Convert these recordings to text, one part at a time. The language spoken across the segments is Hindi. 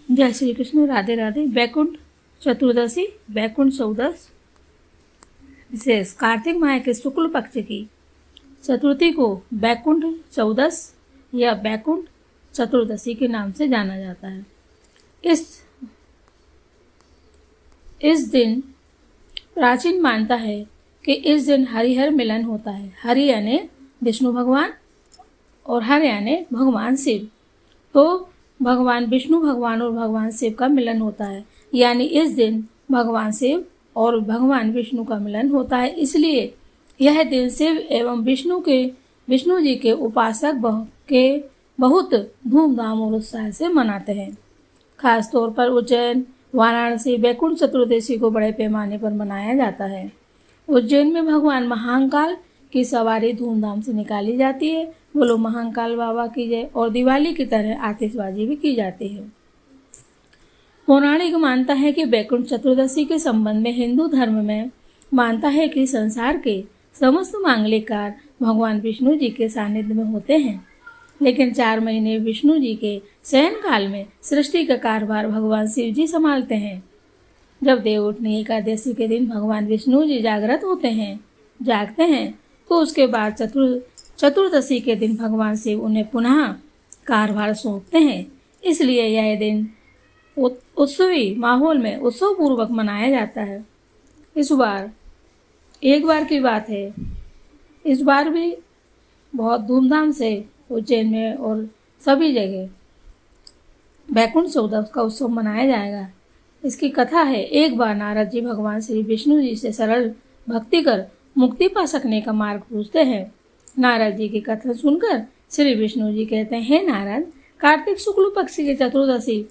जय श्री कृष्ण, राधे राधे। बैकुंठ चतुर्दशी, बैकुंठ चौदस विशेष कार्तिक माह के शुक्ल पक्ष की चतुर्थी को बैकुंठ चौदस या बैकुंठ चतुर्दशी के नाम से जाना जाता है। इस दिन प्राचीन मानता है कि इस दिन हरिहर मिलन होता है। हरि यानी विष्णु भगवान और हर यानी भगवान शिव। तो भगवान विष्णु भगवान और भगवान शिव का मिलन होता है, यानी इस दिन भगवान शिव और भगवान विष्णु का मिलन होता है। इसलिए यह दिन शिव एवं विष्णु जी के उपासक के बहुत धूमधाम और उत्साह से मनाते हैं। खास तौर पर उज्जैन, वाराणसी बैकुंठ चतुर्दशी को बड़े पैमाने पर मनाया जाता है। उज्जैन में भगवान महाकाल की सवारी धूमधाम से निकाली जाती है। बोलो महाकाल बाबा की जय। और दिवाली की तरह आतिशबाजी भी की जाती है। पौराणिक मानता है कि बैकुंठ चतुर्दशी के संबंध में हिंदू धर्म में मानता है कि संसार के समस्त मांगलिक कार्य भगवान विष्णु जी के सानिध्य में होते हैं, लेकिन 4 महीने विष्णु जी के शयन काल में सृष्टि का कार्यभार भगवान शिव जी संभालते हैं। जब देवउठनी एकादशी के दिन भगवान विष्णु जी जागते हैं तो उसके बाद चतुर्दशी के दिन भगवान शिव उन्हें पुनः कार्यभार सौंपते हैं। इसलिए यह दिन उत्सवी माहौल में उत्सव पूर्वक मनाया जाता है। एक बार की बात है, इस बार भी बहुत धूमधाम से उज्जैन में और सभी जगह बैकुंठ चौदस का उत्सव मनाया जाएगा। इसकी कथा है, एक बार नारद जी भगवान श्री विष्णु जी से सरल भक्ति कर मुक्ति पा सकने का मार्ग पूछते हैं। नारद जी की कथा सुनकर श्री विष्णु जी कहते हैं, हे नारद, कार्तिक शुक्ल पक्ष की चतुर्दशी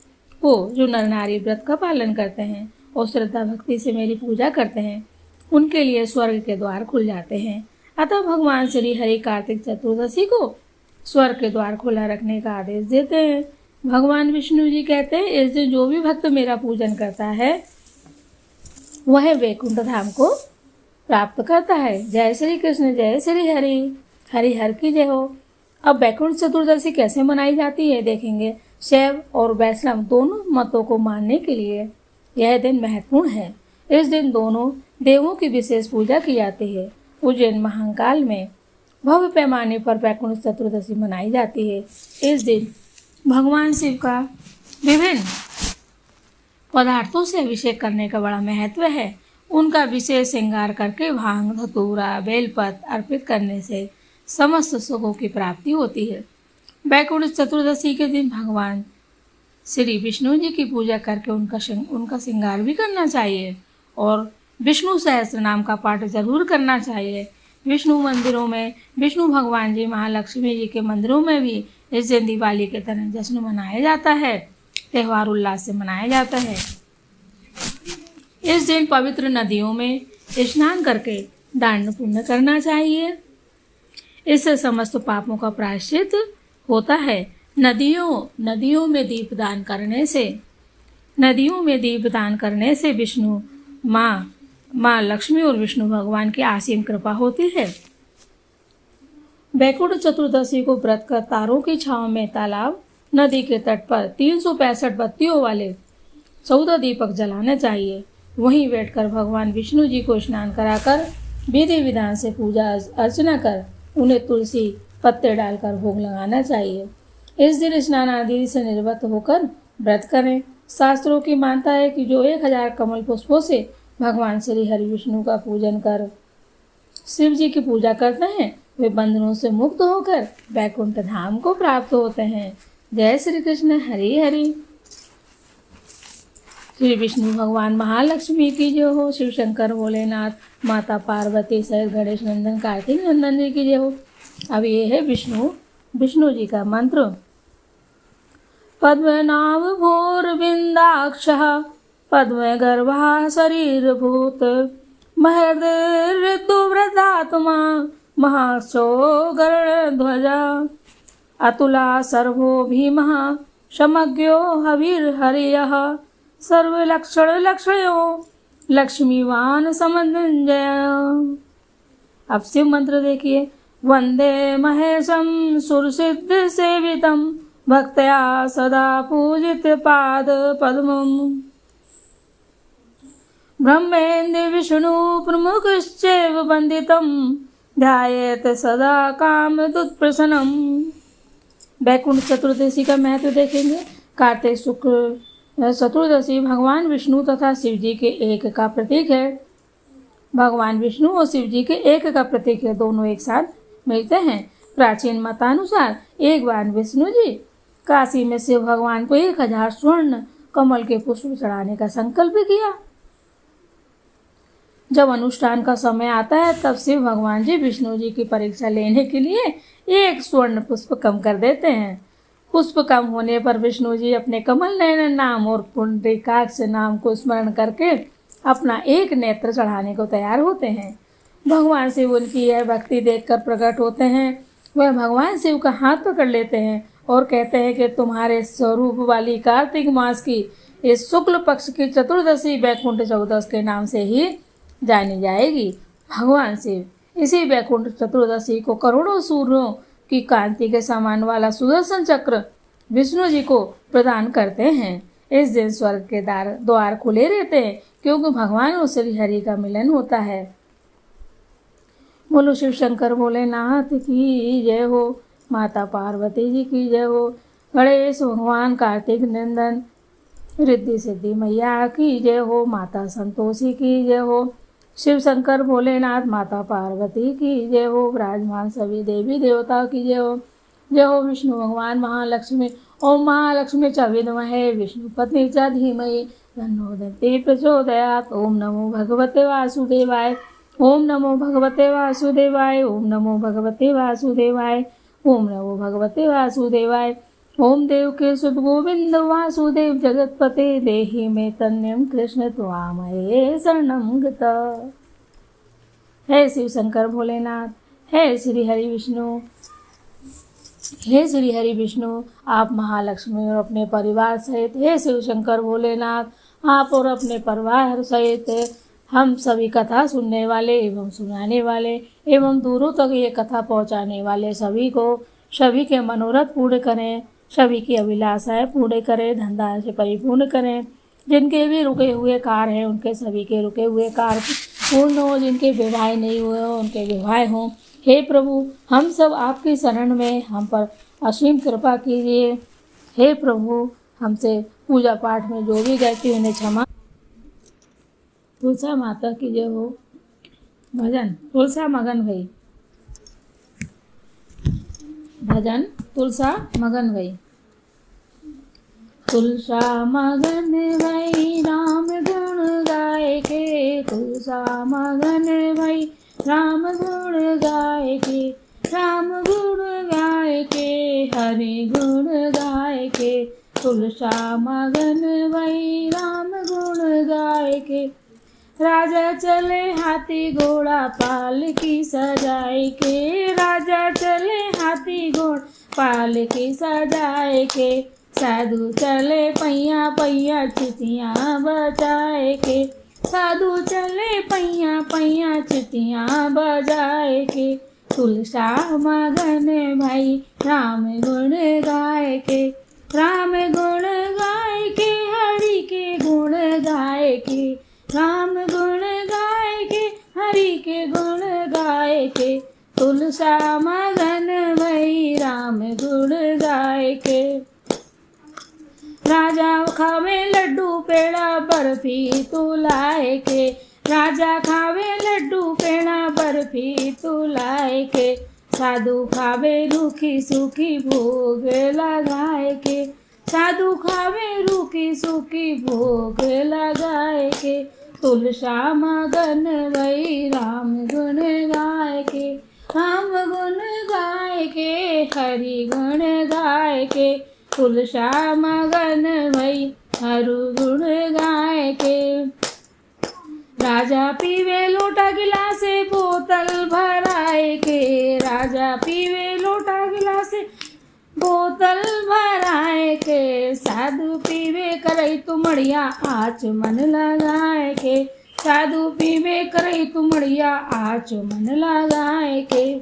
को जो नर नारी व्रत का पालन करते हैं और श्रद्धा भक्ति से मेरी पूजा करते हैं, उनके लिए स्वर्ग के द्वार खुल जाते हैं। अतः भगवान श्री हरि कार्तिक चतुर्दशी को स्वर्ग के द्वार खुला रखने का आदेश देते हैं। भगवान विष्णु जी कहते हैं, इस दिन जो भी भक्त मेरा पूजन करता है वह वैकुंठ धाम को प्राप्त करता है। जय श्री कृष्ण, जय श्री हरि, हरि हर की जय हो। अब बैकुंठ चतुर्दशी कैसे मनाई जाती है देखेंगे। शैव और वैष्णव दोनों मतों को मानने के लिए यह दिन महत्वपूर्ण है। इस दिन दोनों देवों की विशेष पूजा की जाती है। उज्जैन महाकाल में भव्य पैमाने पर बैकुंठ चतुर्दशी मनाई जाती है। इस दिन भगवान शिव का विभिन्न पदार्थों से अभिषेक करने का बड़ा महत्व है। उनका विशेष श्रृंगार करके भांग, धतूरा, बेलपत्र अर्पित करने से समस्त सुखों की प्राप्ति होती है। बैकुंठ चतुर्दशी के दिन भगवान श्री विष्णु जी की पूजा करके उनका श्रृंगार भी करना चाहिए और विष्णु सहस्त्र नाम का पाठ जरूर करना चाहिए। विष्णु मंदिरों में विष्णु भगवान जी, महालक्ष्मी जी के मंदिरों में भी इस दिन दिवाली के तरह जश्न मनाया जाता है, त्यौहार उल्लास से मनाया जाता है। इस दिन पवित्र नदियों में स्नान करके दान पुण्य करना चाहिए। इससे समस्त पापों का प्रायश्चित होता है। नदियों में दीपदान करने से विष्णु माँ लक्ष्मी और विष्णु भगवान की असीम कृपा होती है। बैकुंठ चतुर्दशी को व्रत कर तारों की छांव में तालाब, नदी के तट पर 365 बत्तियों वाले 14 दीपक जलाने चाहिए। वहीं बैठकर भगवान विष्णु जी को स्नान कराकर विधि विधान से पूजा अर्चना कर उन्हें तुलसी पत्ते डालकर भोग लगाना चाहिए। इस दिन स्नान आदि से निर्वृत्त होकर व्रत करें। शास्त्रों की मानता है कि जो 1000 कमल पुष्पों से भगवान श्री हरि विष्णु का पूजन कर शिव जी की पूजा करते हैं, वे बंधनों से मुक्त होकर बैकुंठ धाम को प्राप्त होते हैं। जय श्री कृष्ण, हरि हरि। श्री विष्णु भगवान महालक्ष्मी की जय हो। शिव शंकर भोलेनाथ, माता पार्वती सहित गणेश नंदन कार्तिक नंदन जी की जय हो। अब ये है विष्णु जी का मंत्र। पद्मनाभ भोरविंदाक्षः पद्मगर्भः शरीरभूत महर्षिर्ऋतुव्रतात्मा महाक्षो गरुड़ध्वजा अतुला सर्वो भीमः समज्ञो हविर्हरियः सर्वलक्षणलक्षणो लक्ष्मीवान समंजय। अब शिव मंत्र देखिए। वंदे महेशं सुरसिद्ध सेवितं भक्त्या सदा पूजित पाद पद्मम् ब्रह्मेन्द्र विष्णु प्रमुखश्चैव वन्दितं ध्यायेत सदा कामदुत्प्रसन्नम्। वैकुंठ चतुर्दशी का महत्व देखेंगे। कार्तिक शुक्ल चतुर्दशी भगवान विष्णु तथा शिव जी के एक का प्रतीक है। भगवान विष्णु और शिव जी के एक का प्रतीक है, दोनों एक साथ मिलते हैं। प्राचीन मतानुसार एक बार विष्णु जी काशी में शिव भगवान को 1000 स्वर्ण कमल के पुष्प चढ़ाने का संकल्प किया। जब अनुष्ठान का समय आता है तब शिव भगवान जी विष्णु जी की परीक्षा लेने के लिए 1 स्वर्ण पुष्प कम कर देते हैं। पुष्प कम होने पर विष्णु जी अपने कमल नयन नाम और पुंडरीकाक्ष नाम को स्मरण करके अपना 1 नेत्र चढ़ाने को तैयार होते हैं। भगवान शिव उनकी यह भक्ति देखकर प्रकट होते हैं। वह भगवान शिव का हाथ पकड़ लेते हैं और कहते हैं कि तुम्हारे स्वरूप वाली कार्तिक मास की इस शुक्ल पक्ष की चतुर्दशी वैकुंठ चौदस के नाम से ही जानी जाएगी। भगवान शिव इसी वैकुंठ चतुर्दशी को करोड़ों सूर्यों की कांति के समान वाला सुदर्शन चक्र विष्णु जी को प्रदान करते हैं। इस दिन स्वर्ग के द्वार खुले रहते हैं क्योंकि भगवान और श्री हरि का मिलन होता है। बोलो शिव शंकर भोलेनाथ की जय हो, माता पार्वती जी की जय हो, गणेश भगवान कार्तिक नंदन रिद्धि सिद्धि मैया की जय हो, माता संतोषी की जय हो, शिव शंकर भोलेनाथ माता पार्वती की जय हो, विराजमान सभी देवी देवताओं की जय हो। जय हो विष्णु भगवान महालक्ष्मी। ओम महालक्ष्मी च विद्महे विष्णु पत्नी च धीमहि तन्नो दन्ति प्रचोदयात्। ओम नमो भगवते वासुदेवाय। ओम नमो भगवते वासुदेवाय। ओम नमो भगवते वासुदेवाय। ओम नमो भगवते वासुदेवाय। ओम देव के सुत गोविंद वासुदेव जगतपते देहि मे तन्यम कृष्ण त्वामये शरणं गता। हे शिव शंकर भोलेनाथ, हे श्री हरि विष्णु, हे श्री हरि विष्णु, आप महालक्ष्मी और अपने परिवार सहित, हे शिव शंकर भोलेनाथ, आप और अपने परिवार सहित हम सभी कथा सुनने वाले एवं सुनाने वाले एवं दूरों तक ये कथा पहुँचाने वाले सभी को सभी के मनोरथ पूर्ण करें, सभी की अभिलाषाएं पूर्ण करें, धनधान्य से परिपूर्ण करें। जिनके भी रुके हुए कार्य हैं उनके सभी के रुके हुए कार्य पूर्ण हो, जिनके विवाह नहीं हुए हो उनके विवाह हों। हे प्रभु, हम सब आपकी शरण में, हम पर असीम कृपा कीजिए। हे प्रभु, हमसे पूजा पाठ में जो भी गलती उन्हें क्षमा। तुलसा माता की जय हो। भजन तुलसा मगन भई। भजन तुलसा मगन भई। तुलसा मगन भई राम गुण गाय के, तुलसा मगन भई राम गुण गाय के, राम गुण गाय के, हरि गुण गाय के, तुलसा मगन भई राम गुण गाय के। राजा चले हाथी घोड़ा पालकी सजाए के, राजा चले हाथी घोड़ा पालकी सजाए के, साधु चले पैया पैया चितियाँ बजाए के, साधु चले पैया पैया चितियाँ बजाए के। तुलसा मगन भाई राम गुण गाय के, राम गुण गाय के, हरि के गुण गाय के, राम गुण गाय के, हरि के गुण गाय के। तुलसा मगन भई राम गुण गाय के। राजा खावे लड्डू पेड़ा बर्फी तुलाए के, राजा खावे लड्डू पेड़ा बर्फी तुलाए के, साधु खावे रूखी सूखी भोग लगाए के, साधु खावे रूखी सूखी भोग लगाए के। तुलसा मगन भई राम गुण गाय के, राम गुण गाय के, हरि गुण गाय के। तुलसा मगन भई हरु गुण गाय के। राजा पीवे लोटा गिलासे बोतल भराए के, राजा पीवे लोटा गिलासे बोतल भराए के, साधु पीवे करई तुमड़िया आच मन लगाए के, साधु पीवे करई तुमड़िया आच मन लगाए के।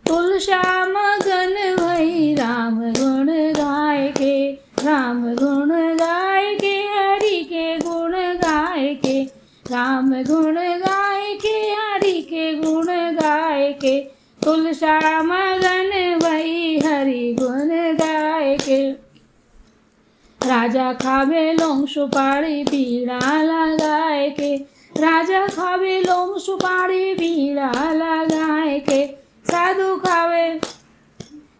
तुलसा मगन भई राम गुण गाय के, राम गुण गाय के, हरि के गुण गाय के, राम गुण गाय के, हरि के गुण गाय के, तुलसा मगन भई हरि गुण गाय के। राजा खावे लौंग सुपारी बीड़ा लगाए के, राजा खावे लौंग सुपारी बीड़ा लगाए के,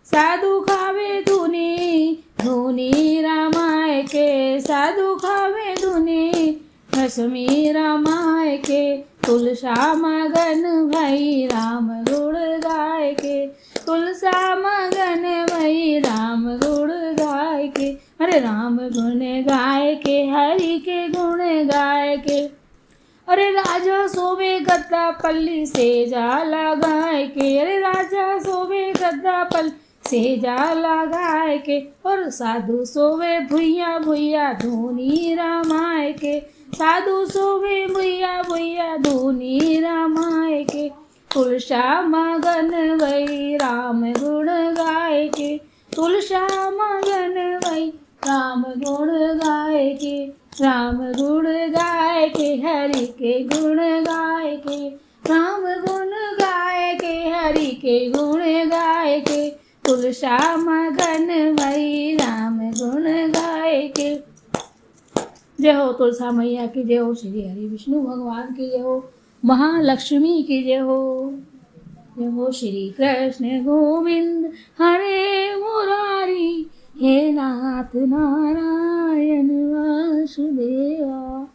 साधु खावे धुनी धुनी रामाय के, साधु खावे धुनी भस्मी रामाय के, तुलसा मगन भई राम गुण गाय के, तुलसा मगन भई राम गुण गाय के। अरे राम गुण गाय के, हरि के गुण गाय के। अरे राजा सोवे गद्दा पल्ली सेजा लगाए के, अरे राजा सोवे गद्दा पल्ली सेजा लगाए के, और साधु सोवे भुइया भुइया धुनी रामाय के, साधु सोवे भुइया भुइया धुनी रामाय के, तुलसा मगन भई राम गुण गाय के, तुलसा मगन भई राम गुण गाय के, राम गुण गाय के, हरि के गुण गाय के, राम गुण गाय के, हरि के गुण गाय के, तुलसा मगन भई राम गुण गाय के। जय हो तुलसा मैया की जय हो, श्री हरि विष्णु भगवान की जय हो, महालक्ष्मी की जय हो श्री कृष्ण गोविंद हरे मुरारी, हे नाथ नारायण वासुदेवा।